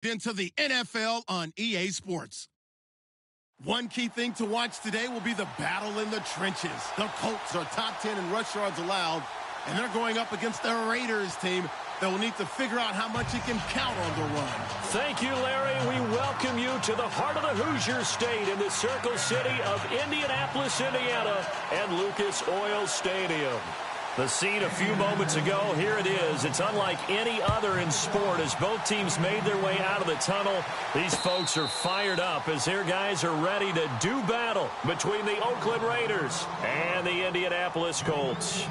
Into the NFL on EA Sports. One key thing to watch today will be the battle in the trenches. The Colts are top 10 in rush yards allowed, and they're going up against the Raiders team that will need to figure out how much it can count on the run. Thank you, Larry. We welcome you to the heart of the Hoosier State in the Circle City of Indianapolis, Indiana, and Lucas Oil Stadium. The scene a few moments ago, here it is. It's unlike any other in sport as both teams made their way out of the tunnel. These folks are fired up as their guys are ready to do battle between the Oakland Raiders and the Indianapolis Colts.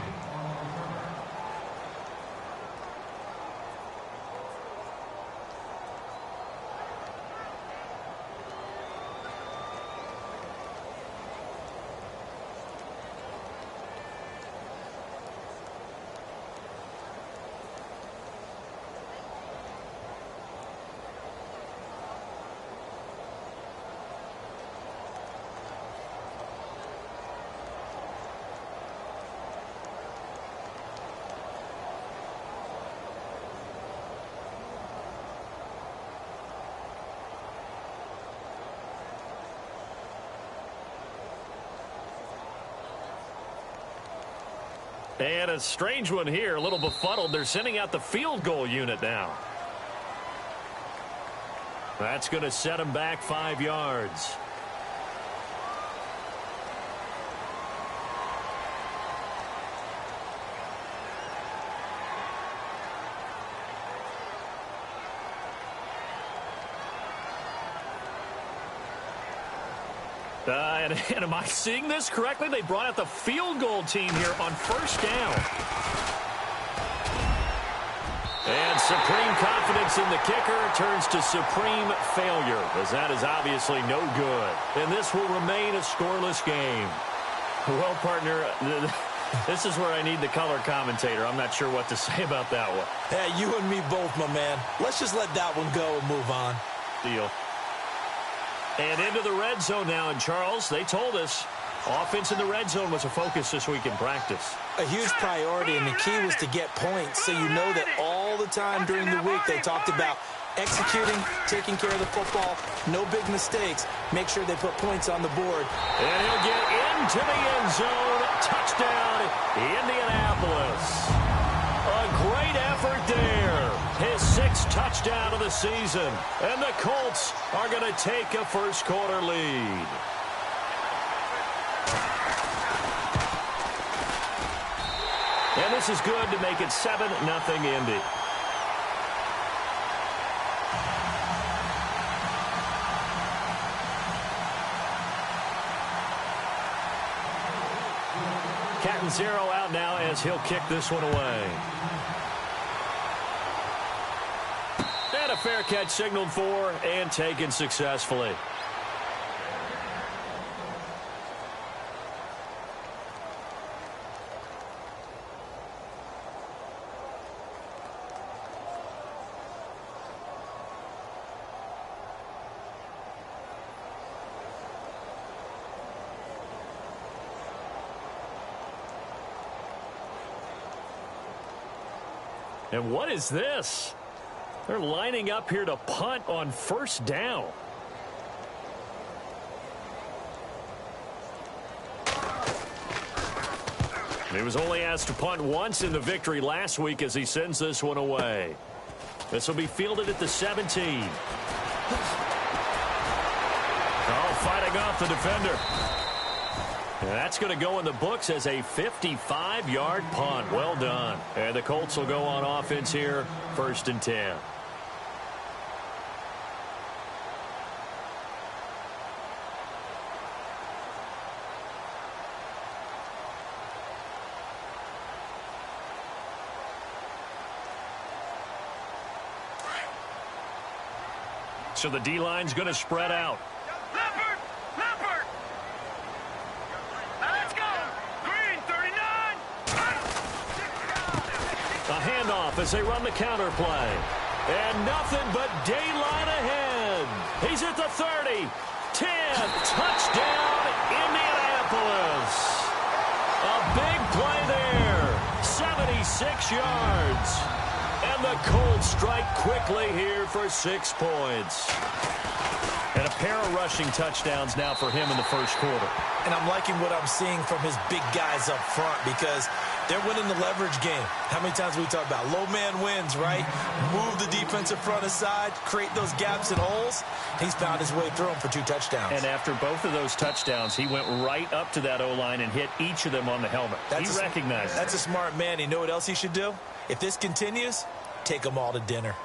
And a strange one here, a little befuddled. They're sending out the field goal unit now. That's going to set them back 5 yards. And am I seeing this correctly? They brought out the field goal team here on first down. And supreme confidence in the kicker turns to supreme failure, as that is obviously no good. And this will remain a scoreless game. Well, partner, this is where I need the color commentator. I'm not sure what to say about that one. Hey, you and me both, my man. Let's just let that one go and move on. Deal. And into the red zone now, and Charles, they told us offense in the red zone was a focus this week in practice. A huge priority, and the key was to get points. So you know that all the time during the week they talked about executing, taking care of the football, no big mistakes. Make sure they put points on the board. And he'll get into the end zone. Touchdown, Indianapolis. A great effort there. His 6th touchdown of the season. And the Colts are going to take a first-quarter lead. And this is good to make it 7-0 Indy. Catanzaro out now as he'll kick this one away. And a fair catch signaled for and taken successfully. And what is this? They're lining up here to punt on first down. He was only asked to punt once in the victory last week as he sends this one away. This will be fielded at the 17. Oh, fighting off the defender. And that's going to go in the books as a 55-yard punt. Well done. And the Colts will go on offense here, 1st and 10. So the D-line's going to spread out. A handoff as they run the counter play. And nothing but daylight ahead. He's at the 30. 10. Touchdown, Indianapolis. A big play there. 76 yards. And And the Colts strike quickly here for 6 points. And a pair of rushing touchdowns now for him in the first quarter. And I'm liking what I'm seeing from his big guys up front because they're winning the leverage game. How many times we talk about low man wins, right? Move the defensive front aside, create those gaps and holes. He's found his way through them for 2 touchdowns. And after both of those touchdowns, he went right up to that O-line and hit each of them on the helmet. He recognized it. That's a smart man. You know what else he should do? If this continues, take them all to dinner.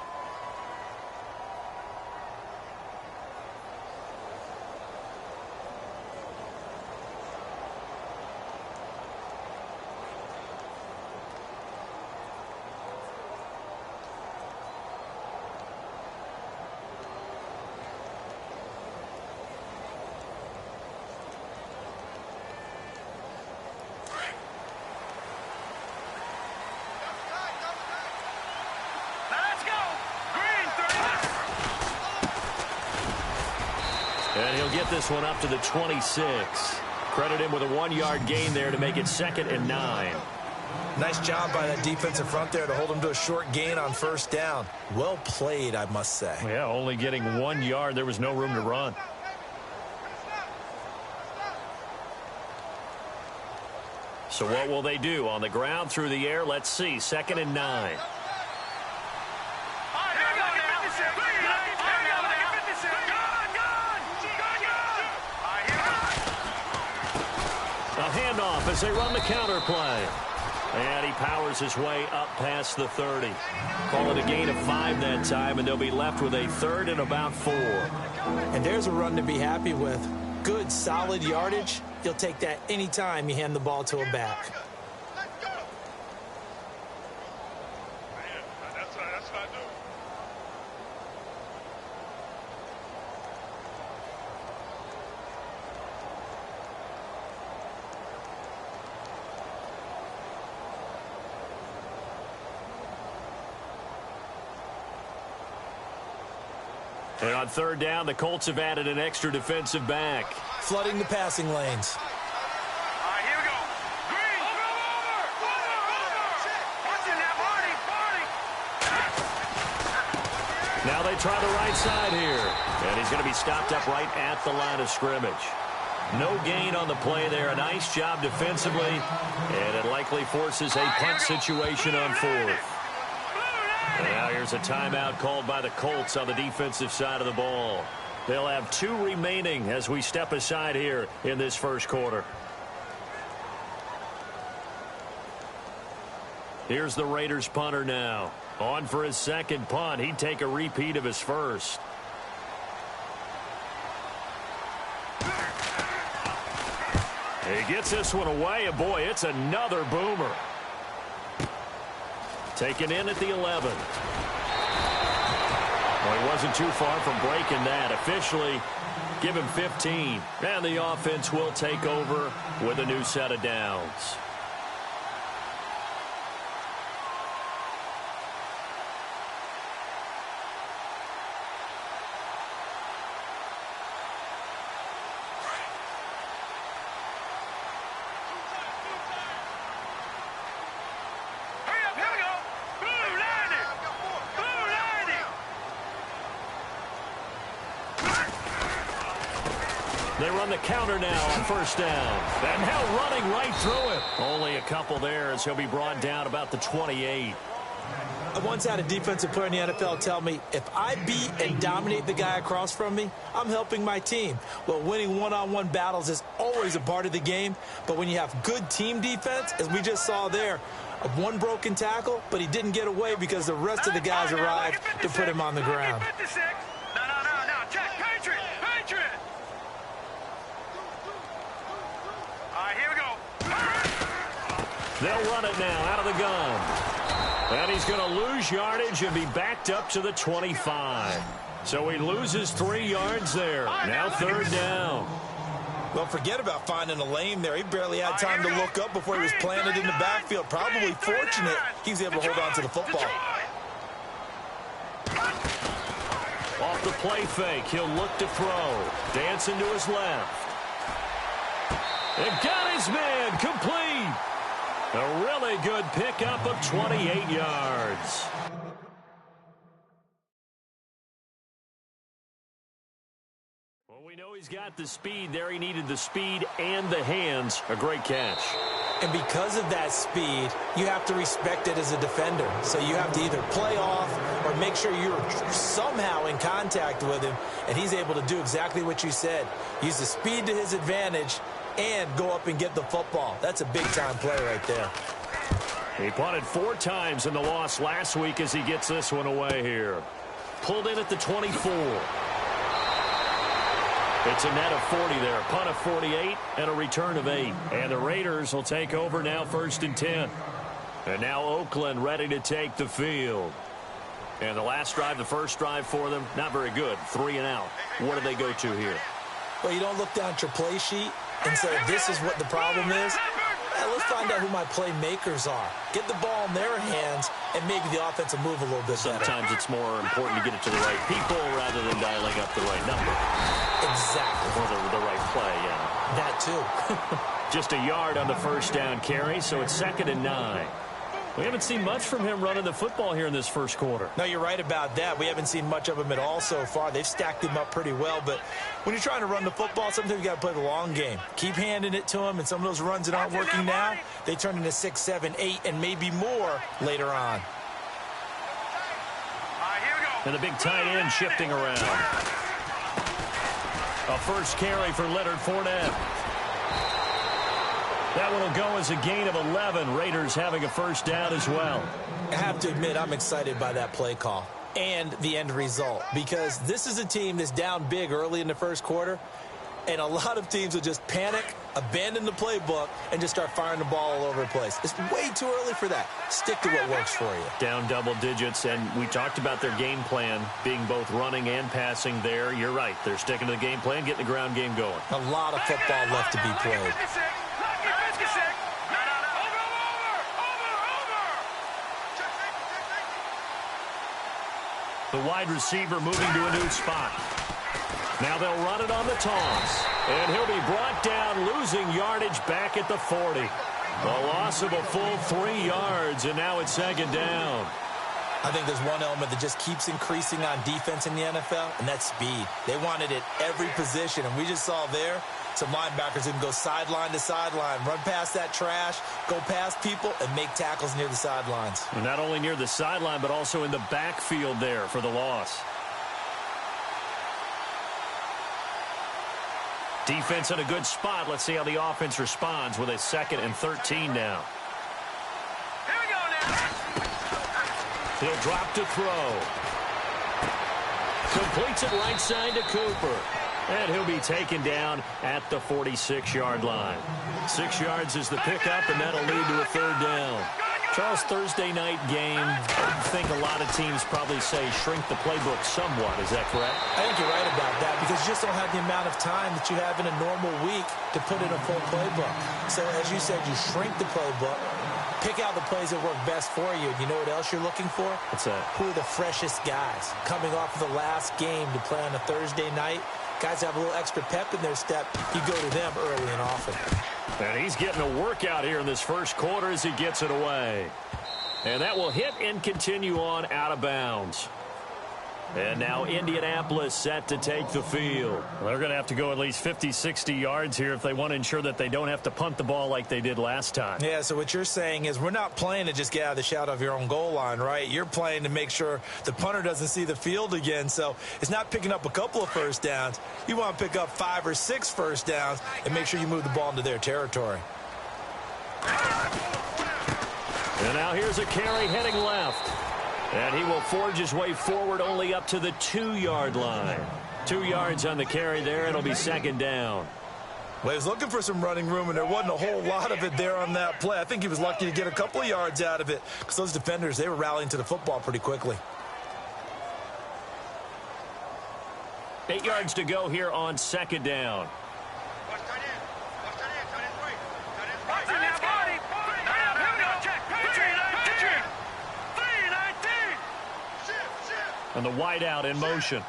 And he'll get this one up to the 26. Credit him with a 1-yard gain there to make it 2nd and 9. Nice job by that defensive front there to hold him to a short gain on first down. Well played, I must say. Yeah, only getting 1 yard. There was no room to run. So what will they do? On the ground, through the air, let's see. 2nd and 9. A handoff as they run the counter play. And he powers his way up past the 30. Call it a gain of 5 that time, and they'll be left with a 3rd and about 4. And there's a run to be happy with. Good, solid yardage. You'll take that any time you hand the ball to a back. And on 3rd down, the Colts have added an extra defensive back. Flooding the passing lanes. Here we go. Green. Now they try the right side here. And he's going to be stopped up right at the line of scrimmage. No gain on the play there. A nice job defensively. And it likely forces a punt situation on 4th. And now here's a timeout called by the Colts on the defensive side of the ball. They'll have 2 remaining as we step aside here in this first quarter. Here's the Raiders punter now. On for his 2nd punt. He'd take a repeat of his first. He gets this one away, and boy, it's another boomer. Taken in at the 11. Well, he wasn't too far from breaking that. Officially, give him 15. And the offense will take over with a new set of downs. They run the counter now on 1st down. And now running right through it. Only a couple there as he'll be brought down about the 28. I once had a defensive player in the NFL tell me, if I beat and dominate the guy across from me, I'm helping my team. Well, winning one-on-one battles is always a part of the game. But when you have good team defense, as we just saw there, one broken tackle, but he didn't get away because the rest of the guys arrived to put him on the ground. They'll run it now out of the gun. And he's going to lose yardage and be backed up to the 25. So he loses 3 yards there. Now 3rd down. Well, forget about finding a lane there. He barely had time to look up before he was planted in the backfield. Probably fortunate he was able to hold on to the football. Off the play fake, he'll look to throw. Dancing to his left. And got his man complete. A really good pickup of 28 yards. Well, we know he's got the speed there. He needed the speed and the hands. A great catch. And because of that speed, you have to respect it as a defender. So you have to either play off or make sure you're somehow in contact with him, and he's able to do exactly what you said. Use the speed to his advantage and go up and get the football. That's a big-time play right there. He punted 4 times in the loss last week as he gets this one away here. Pulled in at the 24. It's a net of 40 there. Punt of 48 and a return of 8. And the Raiders will take over now 1st and 10. And now Oakland ready to take the field. And the last drive, the first drive for them, not very good. 3 and out. What do they go to here? Well, you don't look down at your play sheet and say, this is what the problem is. Let's find out who my playmakers are. Get the ball in their hands and maybe the offense will move a little bit better. Sometimes it's more important to get it to the right people rather than dialing up the right number. Exactly. Or the right play, yeah. That too. Just a yard on the first down carry, so it's 2nd and 9. We haven't seen much from him running the football here in this first quarter. No, you're right about that. We haven't seen much of him at all so far. They've stacked him up pretty well, but when you're trying to run the football, sometimes you got to play the long game. Keep handing it to him, and some of those runs that aren't working now, they turn into 6, 7, 8, and maybe more later on. And the big tight end shifting around. A first carry for Leonard Fournette. That one will go as a gain of 11. Raiders having a first down as well. I have to admit, I'm excited by that play call and the end result, because this is a team that's down big early in the first quarter, and a lot of teams will just panic, abandon the playbook, and just start firing the ball all over the place. It's way too early for that. Stick to what works for you. Down double digits, and we talked about their game plan being both running and passing there. You're right. They're sticking to the game plan, getting the ground game going. A lot of football left to be played. The wide receiver moving to a new spot. Now they'll run it on the toss. And he'll be brought down, losing yardage back at the 40. A loss of a full 3 yards, and now it's 2nd down. I think there's one element that just keeps increasing on defense in the NFL, and that's speed. They want it at every position, and we just saw there some linebackers who can go sideline to sideline, run past that trash, go past people, and make tackles near the sidelines. And not only near the sideline, but also in the backfield there for the loss. Defense in a good spot. Let's see how the offense responds with a 2nd and 13 now. Here we go now. He'll drop to throw. Completes it right side to Cooper. And he'll be taken down at the 46-yard line. 6 yards is the pickup, and that'll lead to a 3rd down. Charles, Thursday night game, I think a lot of teams probably say shrink the playbook somewhat. Is that correct? I think you're right about that, because you just don't have the amount of time that you have in a normal week to put in a full playbook. So, as you said, you shrink the playbook, pick out the plays that work best for you. You know what else you're looking for? What's that? Who are the freshest guys coming off of the last game to play on a Thursday night? Guys have a little extra pep in their step. You go to them early and often. And he's getting a workout here in this first quarter as he gets it away. And that will hit and continue on out of bounds. And now Indianapolis set to take the field. They're going to have to go at least 50, 60 yards here if they want to ensure that they don't have to punt the ball like they did last time. Yeah, so what you're saying is we're not playing to just get out of the shadow of your own goal line, right? You're playing to make sure the punter doesn't see the field again. So it's not picking up a couple of first downs. You want to pick up 5 or 6 first downs and make sure you move the ball into their territory. And now here's a carry heading left. And he will forge his way forward only up to the 2-yard line. 2 yards on the carry there. It'll be 2nd down. Well, he was looking for some running room, and there wasn't a whole lot of it there on that play. I think he was lucky to get a couple of yards out of it, because those defenders, they were rallying to the football pretty quickly. 8 yards to go here on 2nd down. And the wideout in motion.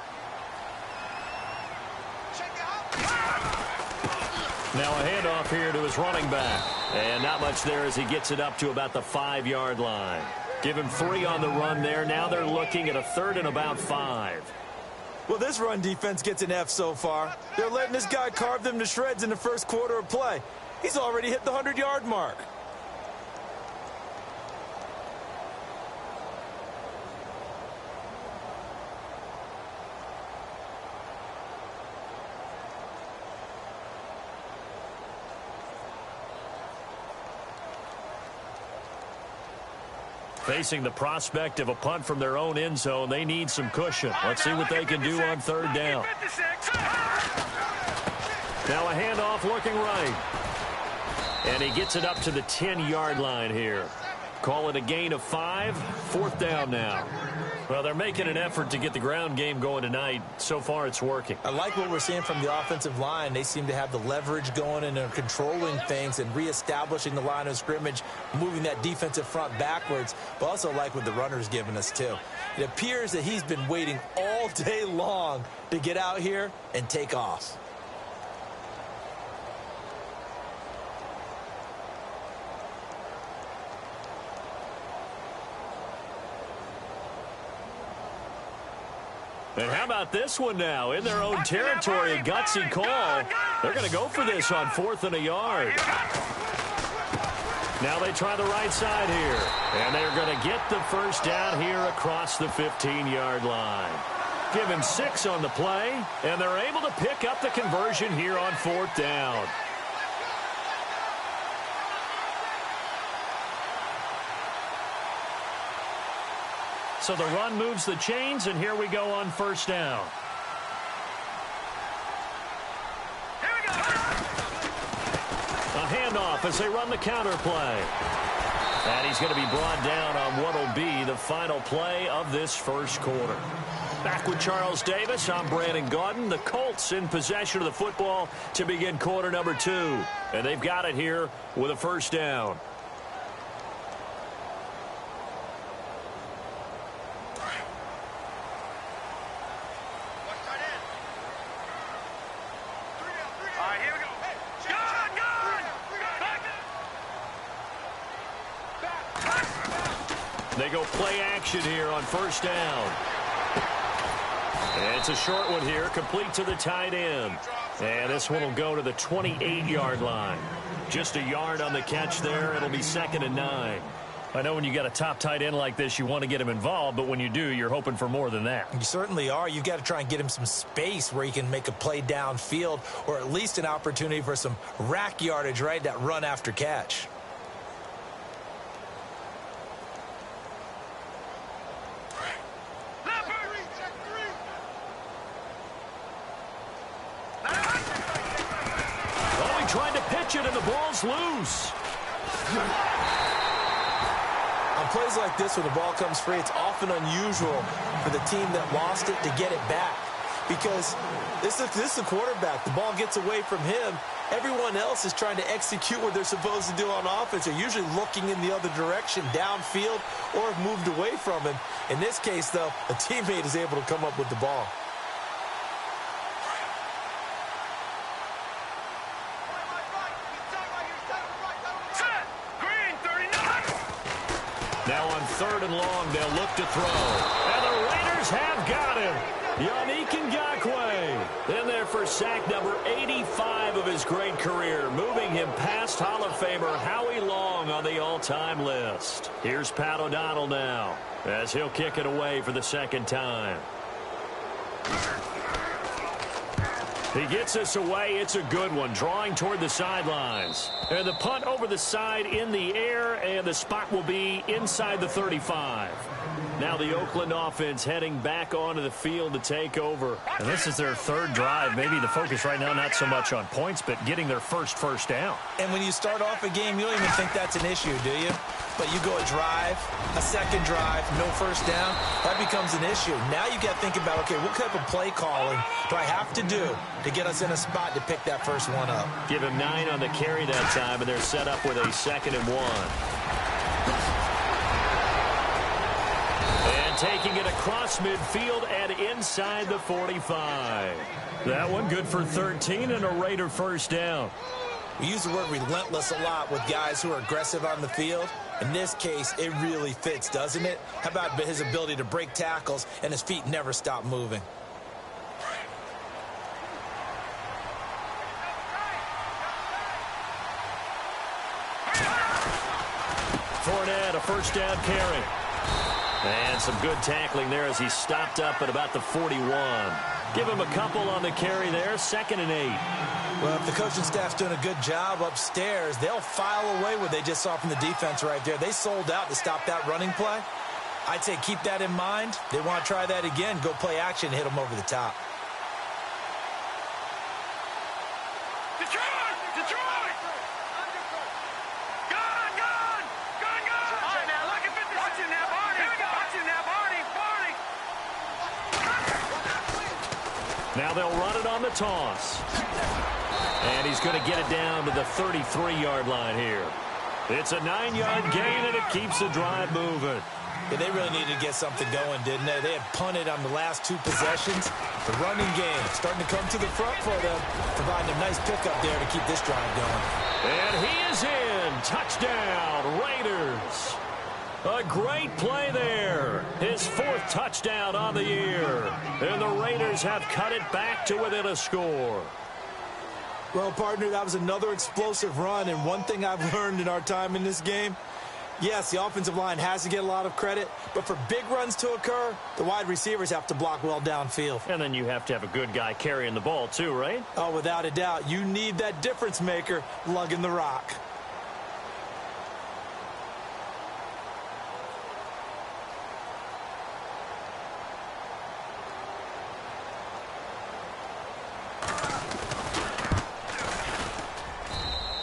Now a handoff here to his running back. And not much there as he gets it up to about the 5-yard line. Give him 3 on the run there. Now they're looking at a 3rd and about 5. Well, this run defense gets an F so far. They're letting this guy carve them to shreds in the first quarter of play. He's already hit the 100-yard mark. Facing the prospect of a punt from their own end zone, they need some cushion. Let's see what they can do on third down. Now a handoff looking right. And he gets it up to the 10-yard line here. Call it a gain of 5. Fourth down now. Well, they're making an effort to get the ground game going tonight. So far, it's working. I like what we're seeing from the offensive line. They seem to have the leverage going and they're controlling things and reestablishing the line of scrimmage, moving that defensive front backwards, but also like what the runner's giving us, too. It appears that he's been waiting all day long to get out here and take off. And how about this one now? In their own territory, a gutsy call. They're going to go for this on 4th and a yard. Now they try the right side here. And they're going to get the first down here across the 15-yard line. Give him 6 on the play, and they're able to pick up the conversion here on 4th down. So the run moves the chains, and here we go on first down. Here we go. A handoff as they run the counter play. And he's going to be brought down on what will be the final play of this first quarter. Back with Charles Davis, I'm Brandon Gaudin. The Colts in possession of the football to begin quarter number 2. And they've got it here with a first down. They go play action here on first down. And it's a short one here, complete to the tight end. And this one will go to the 28-yard line. Just a yard on the catch there. It'll be 2nd and 9. I know when you got a top tight end like this, you want to get him involved, but when you do, you're hoping for more than that. You certainly are. You've got to try and get him some space where he can make a play downfield or at least an opportunity for some rack yardage, right? That run after catch. Tried to pitch it, and the ball's loose. On plays like this, when the ball comes free, it's often unusual for the team that lost it to get it back. Because this is the quarterback. The ball gets away from him. Everyone else is trying to execute what they're supposed to do on offense. They're usually looking in the other direction, downfield, or have moved away from him. In this case, though, a teammate is able to come up with the ball. Now on 3rd and long, they'll look to throw. And the Raiders have got him. Yannick Ngakoue in there for sack number 85 of his great career, moving him past Hall of Famer Howie Long on the all-time list. Here's Pat O'Donnell now as he'll kick it away for the 2nd time. He gets this away. It's a good one, drawing toward the sidelines. And the punt over the side in the air, and the spot will be inside the 35. Now the Oakland offense heading back onto the field to take over. And this is their 3rd drive. Maybe the focus right now not so much on points, but getting their first down. And when you start off a game, you don't even think that's an issue, do you? But you go a drive, a 2nd drive, no first down, that becomes an issue. Now you got to think about, okay, what type of play calling do I have to do to get us in a spot to pick that first one up? Give him 9 on the carry that time, and they're set up with a 2nd and 1. And taking it across midfield and inside the 45. That one good for 13 and a Raider first down. We use the word relentless a lot with guys who are aggressive on the field. In this case, it really fits, doesn't it? How about his ability to break tackles and his feet never stop moving? Barnett, a first down carry. And some good tackling there as he stopped up at about the 41. Give him a couple on the carry there, 2nd and 8. Well, if the coaching staff's doing a good job upstairs, they'll file away what they just saw from the defense right there. They sold out to stop that running play. I'd say keep that in mind. They want to try that again, go play action, hit them over the top. Detroit! Detroit! Gone! Gone! Gone! Gone! All right, now, look at 56. Watch him now, Barney. Here we go. Watch him now, Barney. Barney. Now they'll run it on the toss. And he's going to get it down to the 33-yard line here. It's a 9-yard gain, and it keeps the drive moving. Yeah, they really needed to get something going, didn't they? They had punted on the last 2 possessions. The running game starting to come to the front for them, providing a nice pickup there to keep this drive going. And he is in. Touchdown, Raiders. A great play there. His 4th touchdown on the year. And the Raiders have cut it back to within a score. Well, partner, that was another explosive run, and one thing I've learned in our time in this game, yes, the offensive line has to get a lot of credit, but for big runs to occur, the wide receivers have to block well downfield. And then you have to have a good guy carrying the ball too, right? Oh, without a doubt. You need that difference maker lugging the rock.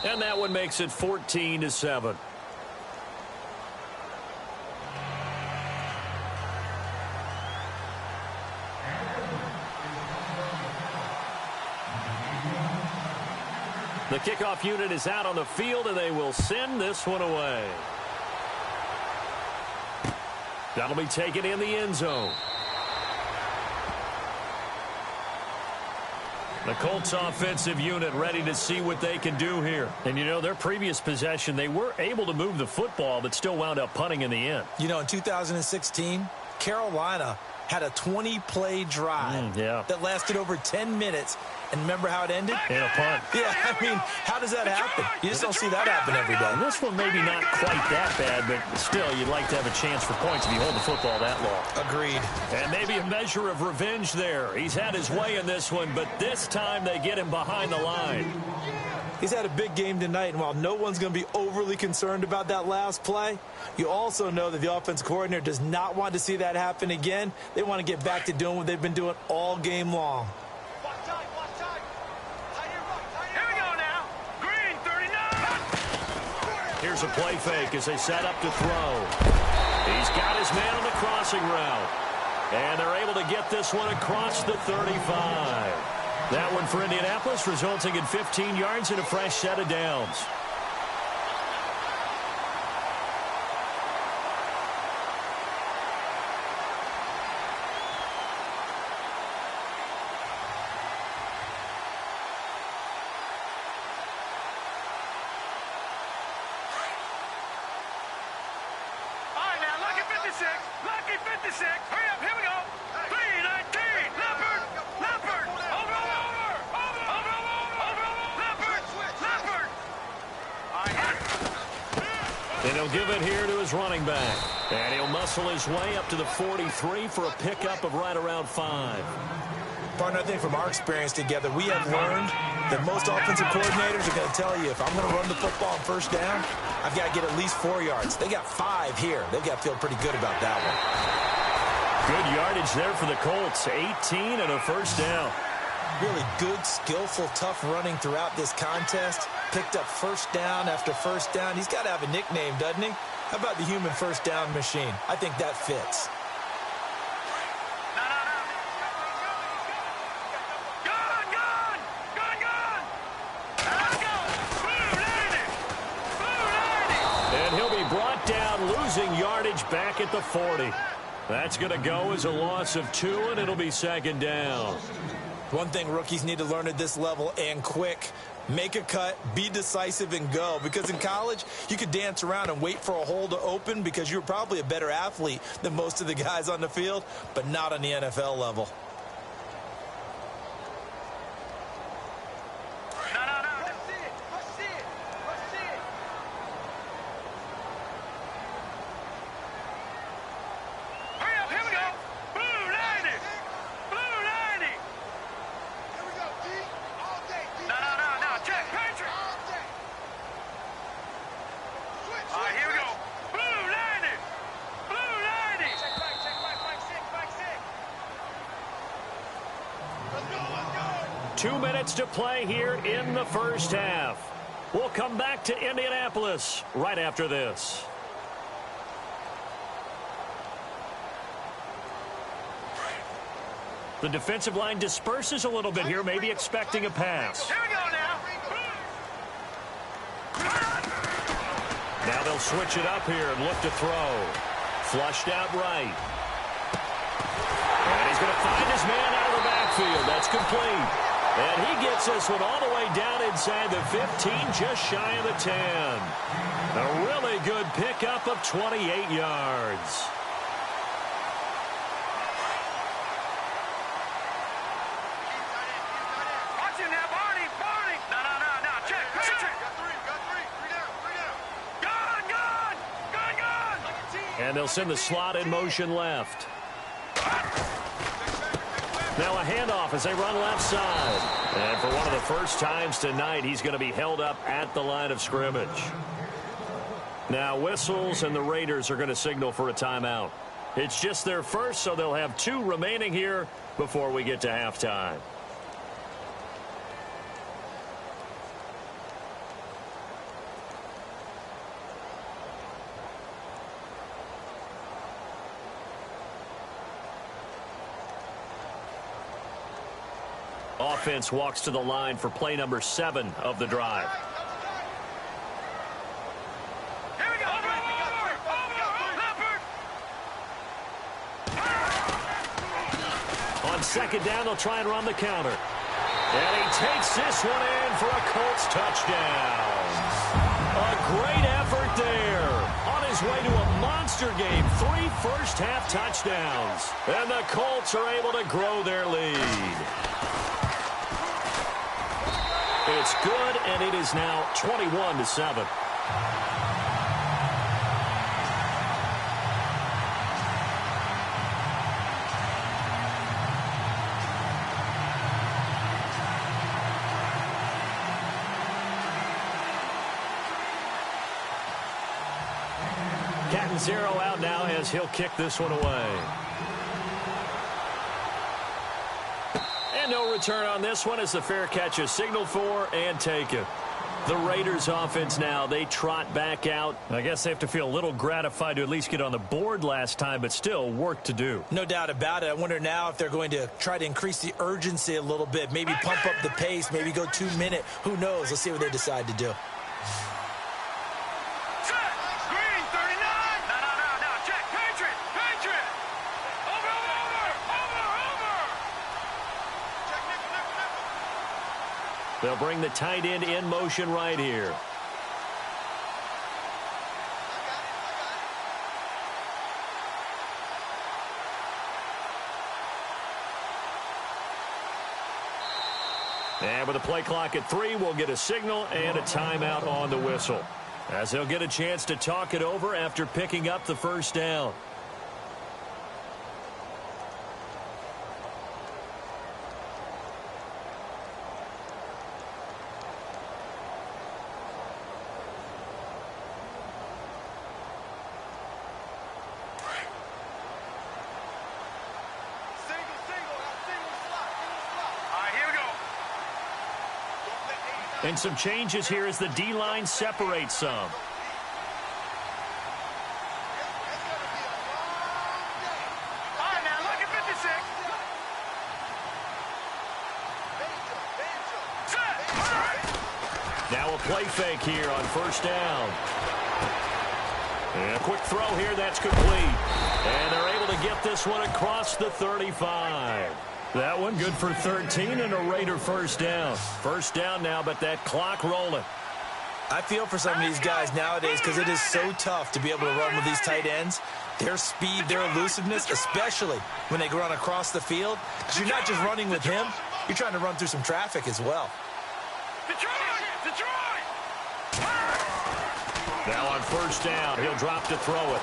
And that one makes it 14-7. The kickoff unit is out on the field, and they will send this one away. That'll be taken in the end zone. The Colts offensive unit ready to see what they can do here. And, you know, their previous possession, they were able to move the football, but still wound up punting in the end. You know, in 2016, Carolina had a 20-play drive that lasted over 10 minutes. And remember how it ended? In a punt. Yeah, I mean, how does that happen? You just don't see that happen every day. And this one maybe not quite that bad, but still, you'd like to have a chance for points if you hold the football that long. Agreed. And maybe a measure of revenge there. He's had his way in this one, but this time they get him behind the line. He's had a big game tonight, and while no one's going to be overly concerned about that last play, you also know that the offense coordinator does not want to see that happen again. They want to get back to doing what they've been doing all game long. Here's a play fake as they set up to throw. He's got his man on the crossing route. And they're able to get this one across the 35. That one for Indianapolis, resulting in 15 yards and a fresh set of downs. Lucky 56. Hurry up. Here we go. 319. Leopard. Leopard. Over. Leopard. Leopard. All right. And he'll give it here to his running back. And he'll muscle his way up to the 43 for a pickup of right around 5. Partner, I think from our experience together, we have learned that most offensive coordinators are going to tell you, if I'm going to run the football on first down, I've got to get at least 4 yards. They got 5 here. They've got to feel pretty good about that one. Good yardage there for the Colts. 18 and a first down. Really good, skillful, tough running throughout this contest. Picked up first down after first down. He's got to have a nickname, doesn't he? How about the human first down machine? I think that fits. Losing yardage back at the 40. That's going to go as a loss of 2, and it'll be second down. One thing rookies need to learn at this level, and quick, make a cut, be decisive, and go. Because in college, you could dance around and wait for a hole to open because you're probably a better athlete than most of the guys on the field, but not on the NFL level. 2 minutes to play here in the first half. We'll come back to Indianapolis right after this. The defensive line disperses a little bit here, maybe expecting a pass. Here we go now. Now they'll switch it up here and look to throw. Flushed out right. And he's going to find his man out of the backfield. That's complete. And he gets this one all the way down inside the 15, just shy of the 10. A really good pickup of 28 yards. Watch him now, Barney. No. Check. Gone. And they'll send the slot in motion left. Now a handoff as they run left side. And for one of the first times tonight, he's going to be held up at the line of scrimmage. Now whistles, and the Raiders are going to signal for a timeout. It's just their first, so they'll have 2 remaining here before we get to halftime. Offense walks to the line for play number 7 of the drive. Here we go. Over. On second down, they'll try and run the counter. And he takes this one in for a Colts touchdown. A great effort there. On his way to a monster game, 3 first-half touchdowns. And the Colts are able to grow their lead. It's good, and it is now 21-7. Cat and zero out now as he'll kick this one away. And no return on this one as the fair catch is signaled for and taken. The Raiders offense now, they trot back out. I guess they have to feel a little gratified to at least get on the board last time, but still work to do. No doubt about it. I wonder now if they're going to try to increase the urgency a little bit, maybe pump up the pace, maybe go 2-minute. Who knows? Let's see what they decide to do. They'll bring the tight end in motion right here. And with the play clock at 3, we'll get a signal and a timeout on the whistle, as they'll get a chance to talk it over after picking up the first down. And some changes here as the D-line separates some. All right, now look at 56. Now a play fake here on first down. And a quick throw here, that's complete. And they're able to get this one across the 35. That one good for 13 and a Raider first down. First down now, but that clock rolling. I feel for some of these guys nowadays because it is so tough to be able to run with these tight ends. Their speed, their elusiveness, especially when they run across the field. Because you're not just running with him, you're trying to run through some traffic as well. Now on first down, he'll drop to throw it.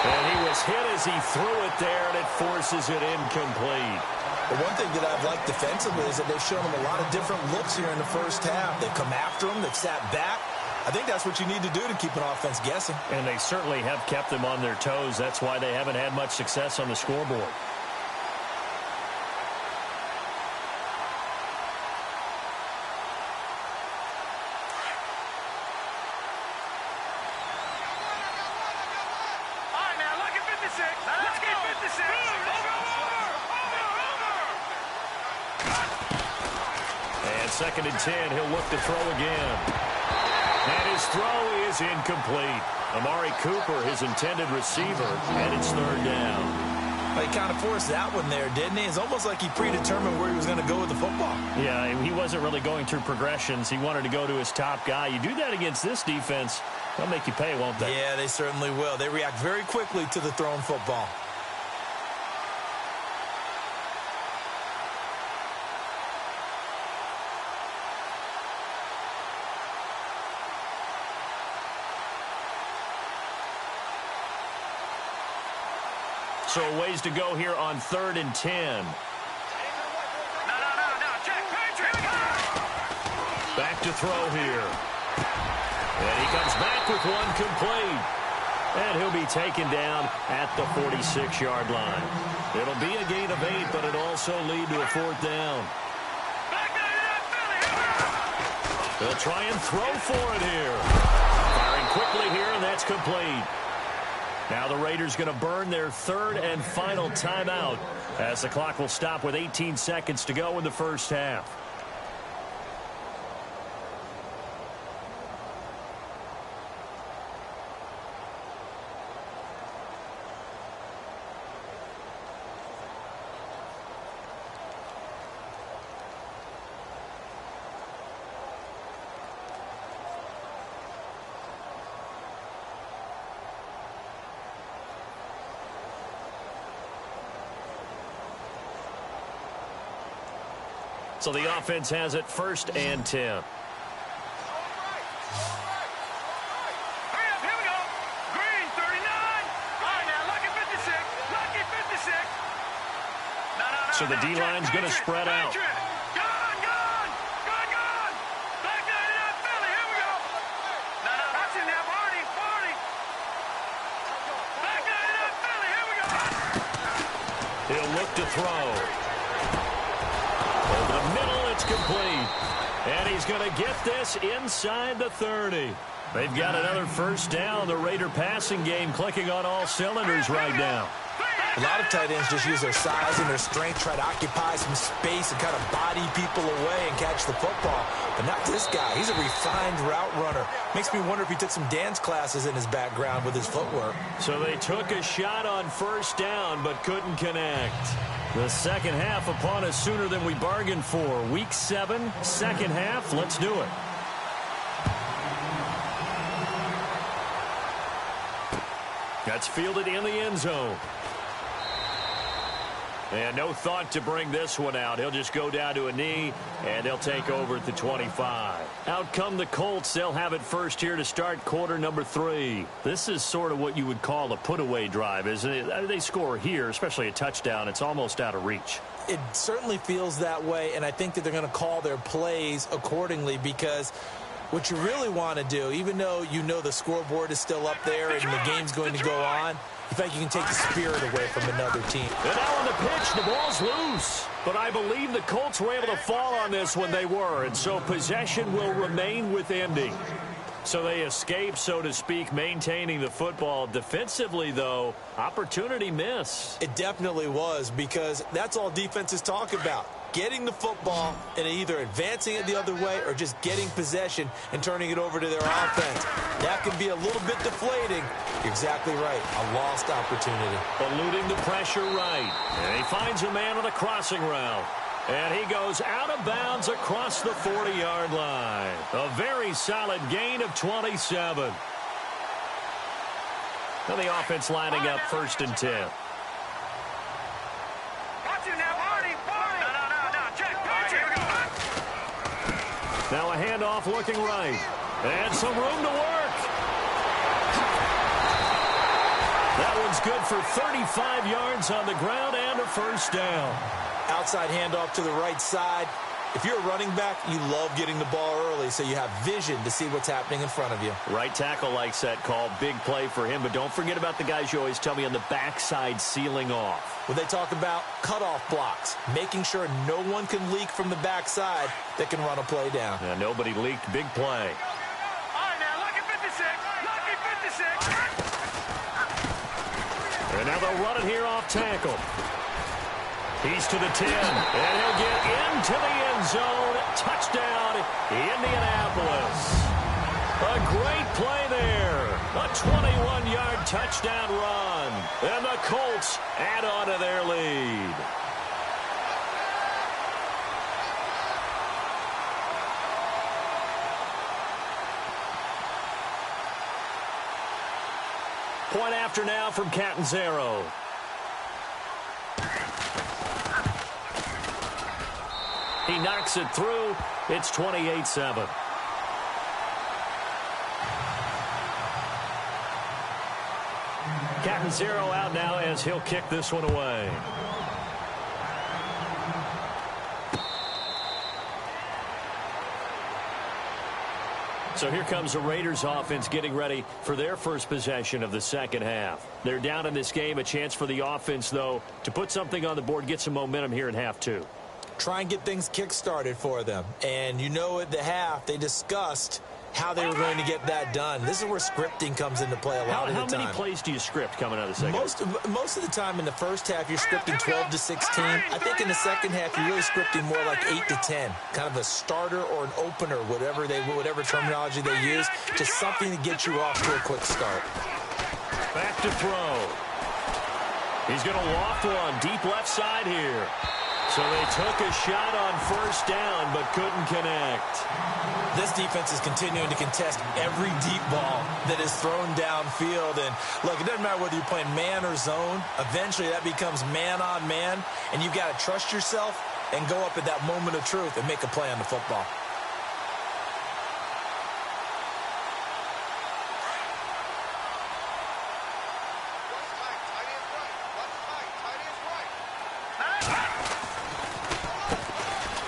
And he was hit as he threw it there, and it forces it incomplete. The one thing that I've liked defensively is that they've shown him a lot of different looks here in the first half. They've come after him. They've sat back. I think that's what you need to do to keep an offense guessing. And they certainly have kept them on their toes. That's why they haven't had much success on the scoreboard. 2nd and 10. He'll look to throw again. And his throw is incomplete. Amari Cooper, his intended receiver, and it's 3rd down. He kind of forced that one there, didn't he? It's almost like he predetermined where he was going to go with the football. Yeah, he wasn't really going through progressions. He wanted to go to his top guy. You do that against this defense, they'll make you pay, won't they? Yeah, they certainly will. They react very quickly to the thrown football. So a ways to go here on 3rd and 10. No, check, Patrick. Back to throw here. And he comes back with one complete. And he'll be taken down at the 46-yard line. It'll be a gain of 8, but it'll also lead to a 4th down. They'll try and throw for it here. Firing quickly here, and that's complete. Now the Raiders going to burn their 3rd and final timeout as the clock will stop with 18 seconds to go in the first half. So the offense has it 1st and 10. Hurry up, here we go. Green, 39. All right, now, lucky 56. Lucky 56. No. So the D-line's going to spread out. Gone. Back 99, Philly, here we go. No. Watch it now, Barney. Back 99, Philly, here we go. He'll look to throw. Over the middle, it's complete. And he's going to get this inside the 30. They've got another 1st down. The Raider passing game clicking on all cylinders right now. A lot of tight ends just use their size and their strength, try to occupy some space and kind of body people away and catch the football. But not this guy. He's a refined route runner. Makes me wonder if he took some dance classes in his background with his footwork. So they took a shot on 1st down but couldn't connect. The second half upon us sooner than we bargained for. Week 7, second half. Let's do it. That's fielded in the end zone. And no thought to bring this one out. He'll just go down to a knee, and they'll take over at the 25. Out come the Colts. They'll have it first here to start quarter number 3. This is sort of what you would call a put-away drive, isn't it? They score here, especially a touchdown. It's almost out of reach. It certainly feels that way, and I think that they're going to call their plays accordingly because what you really want to do, even though you know the scoreboard is still up there and the game's going to go on, in fact, you can take the spirit away from another team. And now on the pitch, the ball's loose. But I believe the Colts were able to fall on this when they were, and so possession will remain with Indy. So they escape, so to speak, maintaining the football. Defensively, though, opportunity missed. It definitely was because that's all defenses talk about. Getting the football and either advancing it the other way or just getting possession and turning it over to their offense. That can be a little bit deflating. You're exactly right. A lost opportunity. Eluding the pressure right. And he finds a man on the crossing route. And he goes out of bounds across the 40-yard line. A very solid gain of 27. And the offense lining up 1st and 10. Now a handoff looking right. And some room to work. That one's good for 35 yards on the ground and a 1st down. Outside handoff to the right side. If you're a running back, you love getting the ball early so you have vision to see what's happening in front of you. Right tackle likes that call. Big play for him. But don't forget about the guys you always tell me on the backside sealing off. When they talk about cutoff blocks, making sure no one can leak from the backside that can run a play down. Yeah, nobody leaked. Big play. All right, now, lucky 56. Lucky 56. And now they'll run it here off tackle. He's to the 10, and he'll get into the end zone. Touchdown. touchdown run. And the Colts add on to their lead. Point after now from Catanzaro. He knocks it through. It's 28-7. Catanzaro out now as he'll kick this one away. So here comes the Raiders offense getting ready for their first possession of the second half. They're down in this game. A chance for the offense, though, to put something on the board, get some momentum here in half two. Try and get things kick-started for them. And you know at the half, they discussed how they were going to get that done. This is where scripting comes into play a lot of the time. How many plays do you script coming out of the second half? Most of the time in the first half, you're scripting 12 to 16. I think in the second half, you're really scripting more like 8 to 10. Kind of a starter or an opener, whatever terminology they use, just something to get you off to a quick start. Back to throw. He's going to loft one deep left side here. So they took a shot on first down but couldn't connect. This defense is continuing to contest every deep ball that is thrown downfield. And look, it doesn't matter whether you're playing man or zone. Eventually that becomes man on man, and you've got to trust yourself and go up at that moment of truth and make a play on the football.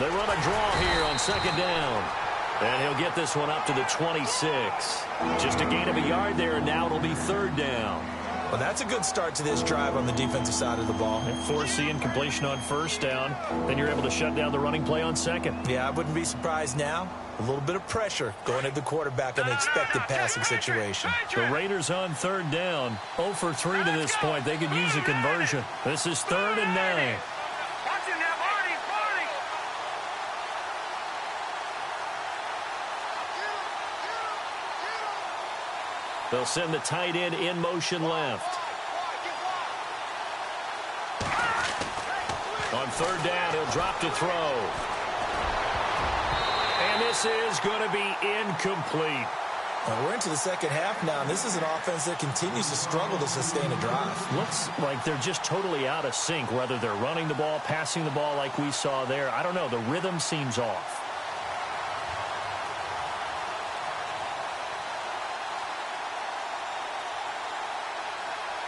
They run a draw here on second down. And he'll get this one up to the 26. Just a gain of a yard there, and now it'll be third down. Well, that's a good start to this drive on the defensive side of the ball. And forcing completion on first down. Then you're able to shut down the running play on second. Yeah, I wouldn't be surprised now. A little bit of pressure going at the quarterback in the expected passing situation. The Raiders on third down. 0 for 3 to this point. They could use a conversion. This is 3rd and 9. They'll send the tight end in motion left. On third down, he'll drop to throw. And this is going to be incomplete. Well, we're into the second half now, and this is an offense that continues to struggle to sustain a drive. Looks like they're just totally out of sync, whether they're running the ball, passing the ball like we saw there. I don't know. The rhythm seems off.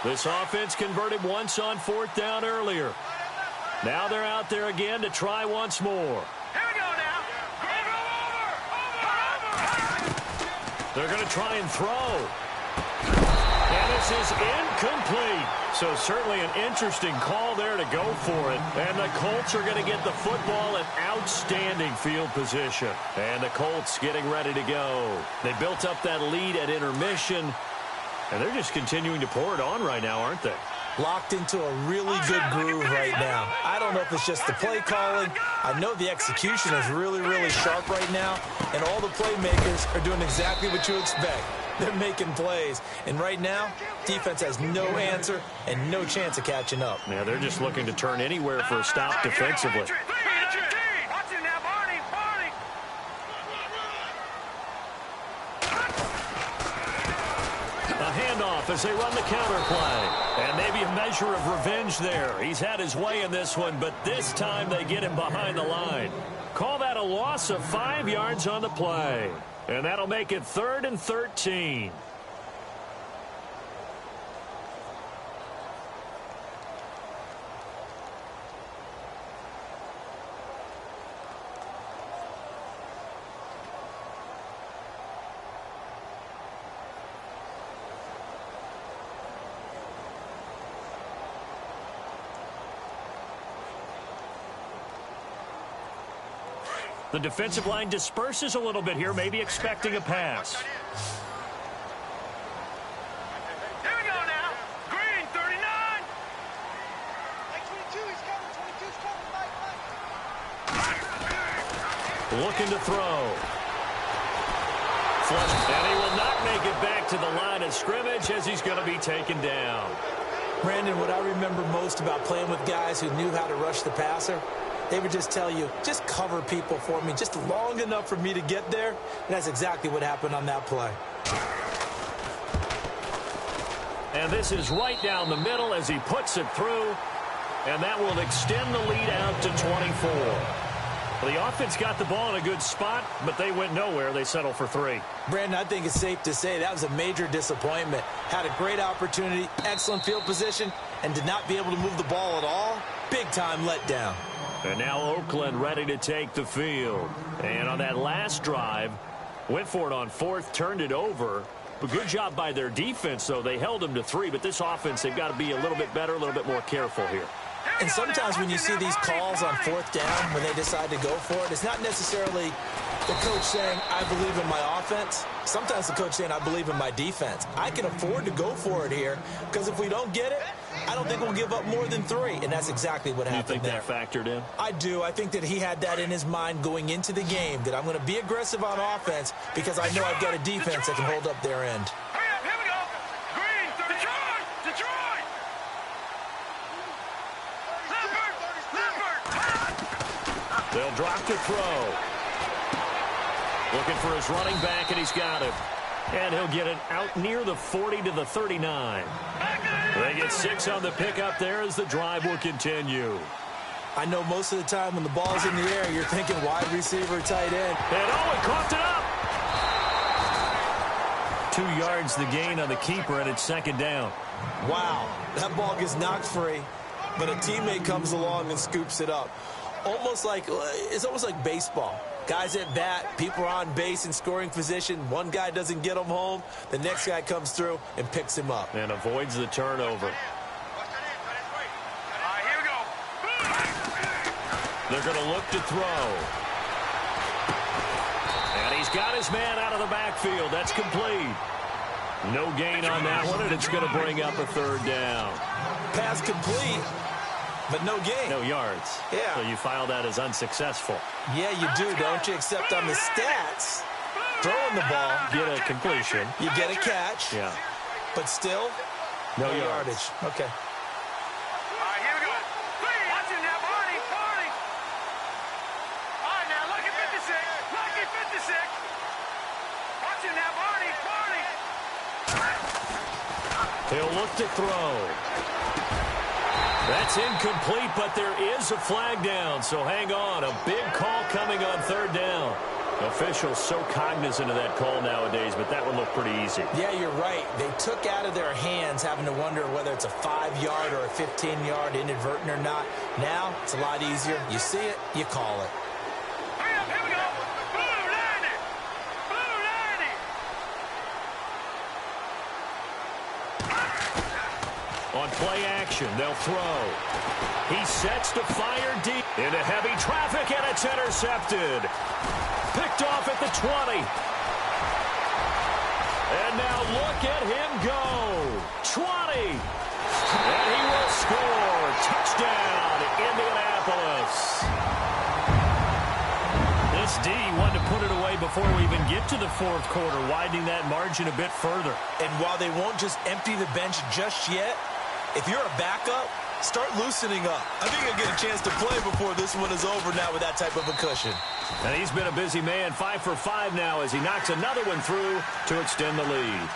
This offense converted once on fourth down earlier. Now they're out there again to try once more. Here we go now. Over. They're going to try and throw. And this is incomplete. So certainly an interesting call there to go for it. And the Colts are going to get the football in outstanding field position. And the Colts getting ready to go. They built up that lead at intermission. And they're just continuing to pour it on right now, aren't they? Locked into a really good groove right now. I don't know if it's just the play calling. I know the execution is really, really sharp right now. And all the playmakers are doing exactly what you expect. They're making plays. And right now, defense has no answer and no chance of catching up. Yeah, they're just looking to turn anywhere for a stop defensively. As they run the counter play. And maybe a measure of revenge there. He's had his way in this one, but this time they get him behind the line. Call that a loss of 5 yards on the play. And that'll make it 3rd and 13. The defensive line disperses a little bit here, maybe expecting a pass. Here we go now. Green, 39. Like 22, he's coming. 22's coming. Looking to throw. Flush. And he will not make it back to the line of scrimmage as he's going to be taken down. Brandon, what I remember most about playing with guys who knew how to rush the passer, they would just tell you, just cover people for me, just long enough for me to get there. And that's exactly what happened on that play. And this is right down the middle as he puts it through. And that will extend the lead out to 24. The offense got the ball in a good spot, but they went nowhere. They settled for 3. Brandon, I think it's safe to say that was a major disappointment. Had a great opportunity, excellent field position, and did not be able to move the ball at all. Big-time letdown. And now Oakland ready to take the field. And on that last drive, went for it on 4th, turned it over. But good job by their defense, though. They held them to 3, but this offense, they've got to be a little bit better, a little bit more careful here. And sometimes when you see these calls on 4th down, when they decide to go for it, it's not necessarily the coach saying, I believe in my offense. Sometimes the coach saying, I believe in my defense. I can afford to go for it here, because if we don't get it, I don't think we'll give up more than 3. And that's exactly what happened there. You think that factored in? I do. I think that he had that in his mind going into the game, that I'm going to be aggressive on offense because I know I've got a defense that can hold up their end. Here we go. Green, Detroit. Leopard. They'll drop to throw. Looking for his running back, and he's got him. And he'll get it out near the 40 to the 39. They get 6 on the pickup there as the drive will continue. I know most of the time when the ball's in the air, you're thinking wide receiver, tight end. And he coughed it up. 2 yards the gain on the keeper, and it's 2nd down. Wow, that ball gets knocked free, but a teammate comes along and scoops it up. It's almost like baseball. Guys at bat, people are on base in scoring position. One guy doesn't get him home. The next guy comes through and picks him up. And avoids the turnover. Here we go. They're going to look to throw. And he's got his man out of the backfield. That's complete. No gain on that one, and it's going to bring up a 3rd down. Pass complete, but no gain. No yards. Yeah. So you file that as unsuccessful. Yeah, you do, don't you? Except on the stats, throwing the ball, Get a completion. you get a catch, Yeah. but still, No yardage. Okay. Here we go. Watch it now, Barney. All right, now, lucky 56. Lucky 56. Watch it now, Barney. He'll look to throw. That's incomplete, but there is a flag down, so hang on. A big call coming on 3rd down. Officials so cognizant of that call nowadays, but that one looked pretty easy. Yeah, you're right. They took out of their hands having to wonder whether it's a 5-yard or a 15-yard inadvertent or not. Now, it's a lot easier. You see it, you call it. Here we go. Blue 90. Blue 90. On play action, they'll throw. He sets to fire deep into heavy traffic, and it's intercepted. Picked off at the 20. And now look at him go. 20. And he will score. Touchdown, Indianapolis. This D wanted to put it away before we even get to the 4th quarter, widening that margin a bit further. And while they won't just empty the bench just yet, if you're a backup, start loosening up. I think you'll get a chance to play before this one is over now with that type of a cushion. And he's been a busy man, 5 for 5 now as he knocks another one through to extend the lead.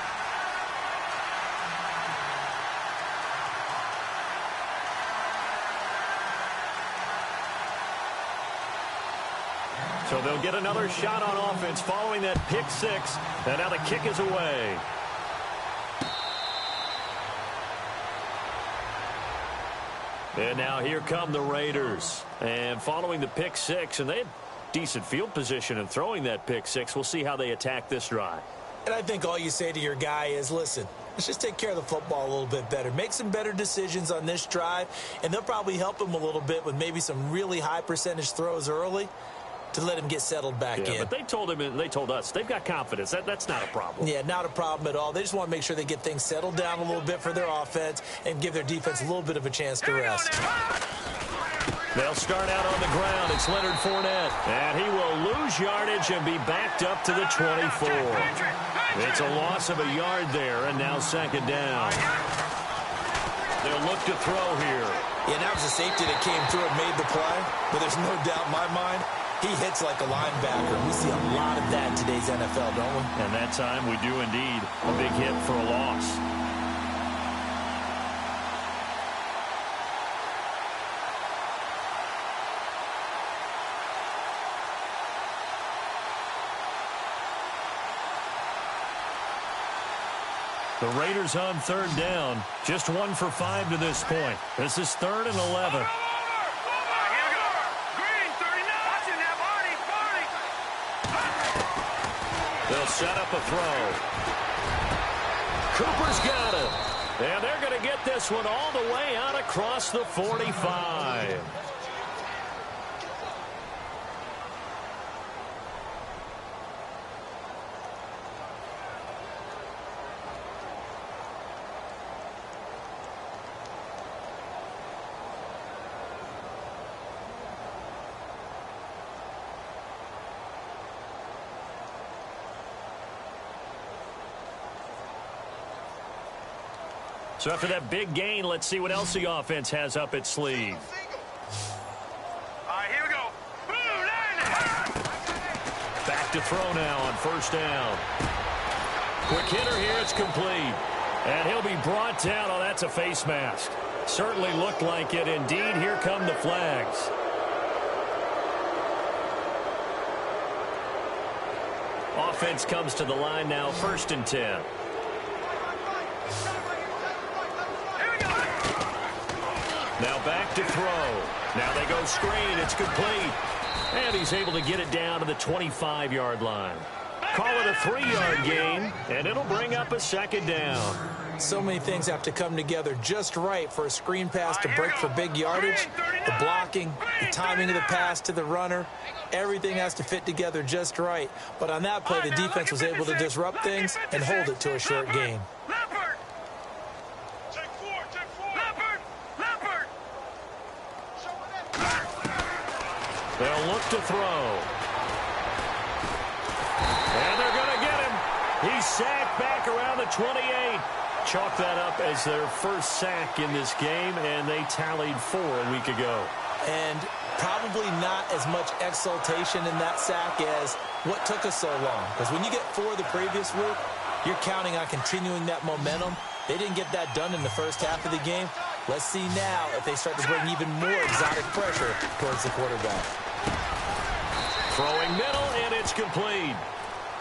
So they'll get another shot on offense following that pick 6, and now the kick is away. And now here come the Raiders. And following the pick 6, and they had decent field position in throwing that pick 6. We'll see how they attack this drive. And I think all you say to your guy is, listen, let's just take care of the football a little bit better. Make some better decisions on this drive, and they'll probably help him a little bit with maybe some really high percentage throws early to let him get settled back in. But they told him and they told us they've got confidence. That's not a problem. Yeah, not a problem at all. They just want to make sure they get things settled down a little bit for their offense and give their defense a little bit of a chance to rest. They'll start out on the ground. It's Leonard Fournette. And he will lose yardage and be backed up to the 24. It's a loss of a yard there, and now second down. They'll look to throw here. Yeah, that was a safety that came through and made the play. But there's no doubt in my mind, he hits like a linebacker. We see a lot of that in today's NFL, don't we? And that time we do indeed. A big hit for a loss. The Raiders on third down. Just 1 for 5 to this point. This is 3rd and 11. They'll set up a throw. Cooper's got it. And they're going to get this one all the way out across the 45. So after that big gain, let's see what else the offense has up its sleeve. All right, here we go. Back to throw now on first down. Quick hitter here, it's complete. And he'll be brought down. Oh, that's a face mask. Certainly looked like it. Indeed, here come the flags. Offense comes to the line now, 1st and 10. Now back to throw. Now they go screen. It's complete. And he's able to get it down to the 25-yard line. Call it a 3-yard gain, and it'll bring up a second down. So many things have to come together just right for a screen pass to break for big yardage. The blocking, the timing of the pass to the runner, everything has to fit together just right. But on that play, the defense was able to disrupt things and hold it to a short gain. They'll look to throw. And they're going to get him. He's sacked back around the 28. Chalk that up as their first sack in this game, and they tallied 4 a week ago. And probably not as much exultation in that sack as what took us so long. Because when you get 4 the previous week, you're counting on continuing that momentum. They didn't get that done in the first half of the game. Let's see now if they start to bring even more exotic pressure towards the quarterback. Throwing middle, and it's complete.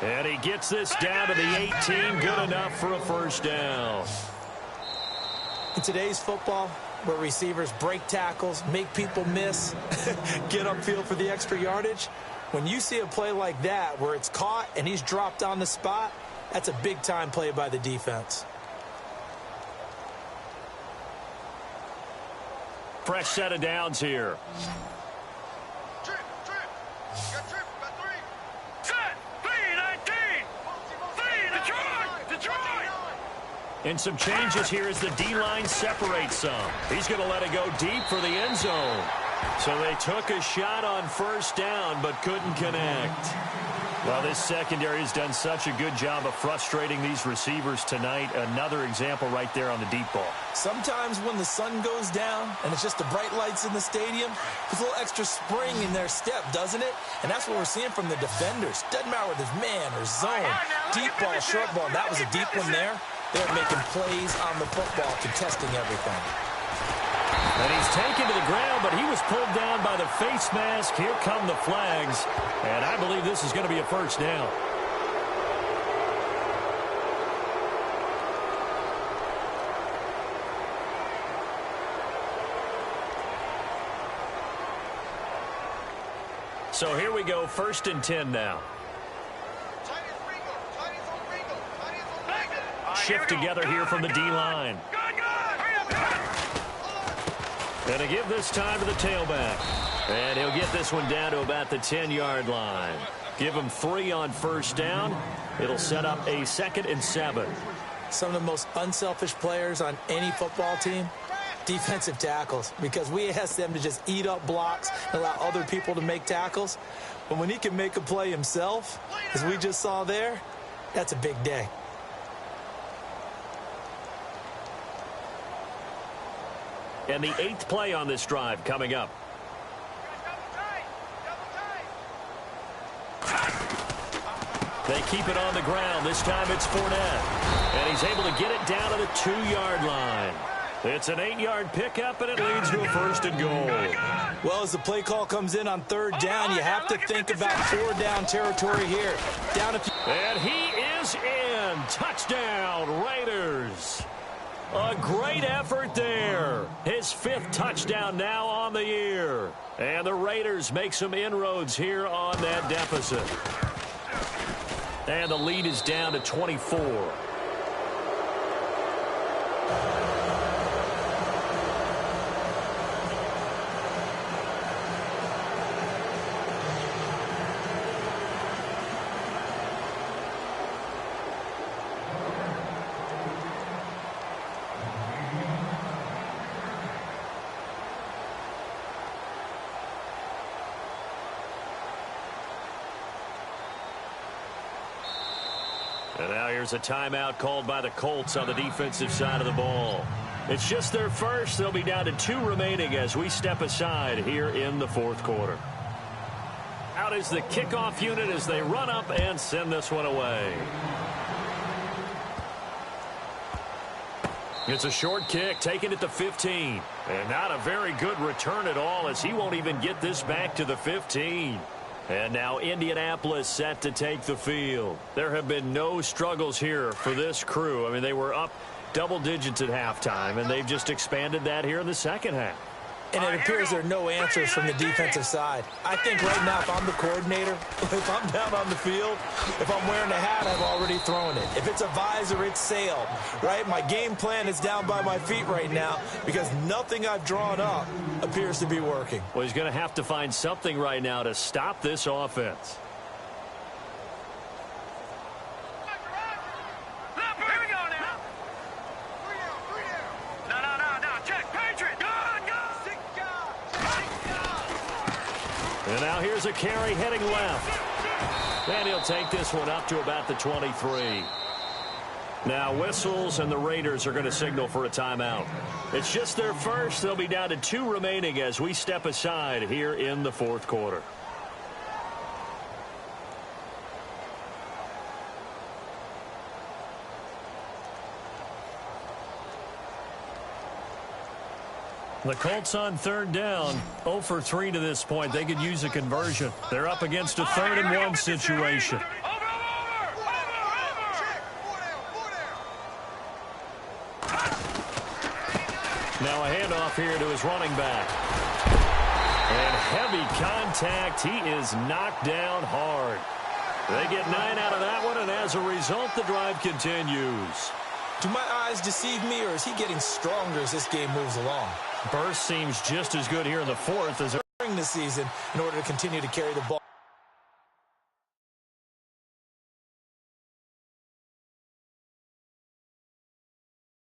And he gets this down to the 18. Good enough for a first down. In today's football, where receivers break tackles, make people miss, get upfield for the extra yardage, when you see a play like that where it's caught and he's dropped on the spot, that's a big-time play by the defense. Fresh set of downs here. And some changes here as the D-line separates some. He's going to let it go deep for the end zone. So they took a shot on first down but couldn't connect. Well, this secondary has done such a good job of frustrating these receivers tonight. Another example right there on the deep ball. Sometimes when the sun goes down and it's just the bright lights in the stadium, there's a little extra spring in their step, doesn't it? And that's what we're seeing from the defenders. Doesn't matter whether it's man or zone, deep ball, short ball. That was a deep one there. They're making plays on the football, contesting everything. And he's taken to the ground, but he was pulled down by the face mask. Here come the flags. And I believe this is going to be a first down. So here we go, 1st and 10 now. Shift together here from the D-line. And to give this time to the tailback. And he'll get this one down to about the 10-yard line. Give him 3 on first down. It'll set up a 2nd and 7. Some of the most unselfish players on any football team defensive tackles, because we asked them to just eat up blocks and allow other people to make tackles. But when he can make a play himself, as we just saw there, that's a big day. And the 8th play on this drive coming up. They keep it on the ground. This time it's Fournette. And he's able to get it down to the 2-yard line. It's an 8-yard pickup, and it leads to a 1st and goal. Well, as the play call comes in on 3rd down, you have to think about 4-down territory here. Down a few. And he is in. Touchdown, Raiders. A great effort there. His 5th touchdown now on the year. And the Raiders make some inroads here on that deficit. And the lead is down to 24. And now here's a timeout called by the Colts on the defensive side of the ball. It's just their first. They'll be down to 2 remaining as we step aside here in the 4th quarter. Out is the kickoff unit as they run up and send this one away. It's a short kick, taken at the 15. And not a very good return at all, as he won't even get this back to the 15. And now Indianapolis set to take the field. There have been no struggles here for this crew. I mean, they were up double digits at halftime, and they've just expanded that here in the 2nd half. And it appears there are no answers from the defensive side. I think right now, if I'm the coordinator, if I'm down on the field, if I'm wearing a hat, I've already thrown it. If it's a visor, it's sailed, right? My game plan is down by my feet right now because nothing I've drawn up appears to be working. Well, he's going to have to find something right now to stop this offense. And now here's a carry heading left. And he'll take this one up to about the 23. Now whistles, and the Raiders are going to signal for a timeout. It's just their first. They'll be down to 2 remaining as we step aside here in the 4th quarter. The Colts on 3rd down, 0 for 3 to this point. They could use a conversion. They're up against a 3rd and 1 situation. Now a handoff here to his running back. And heavy contact. He is knocked down hard. They get 9 out of that one, and as a result, the drive continues. Do my eyes deceive me, or is he getting stronger as this game moves along? Burst seems just as good here in the 4th as during the season in order to continue to carry the ball.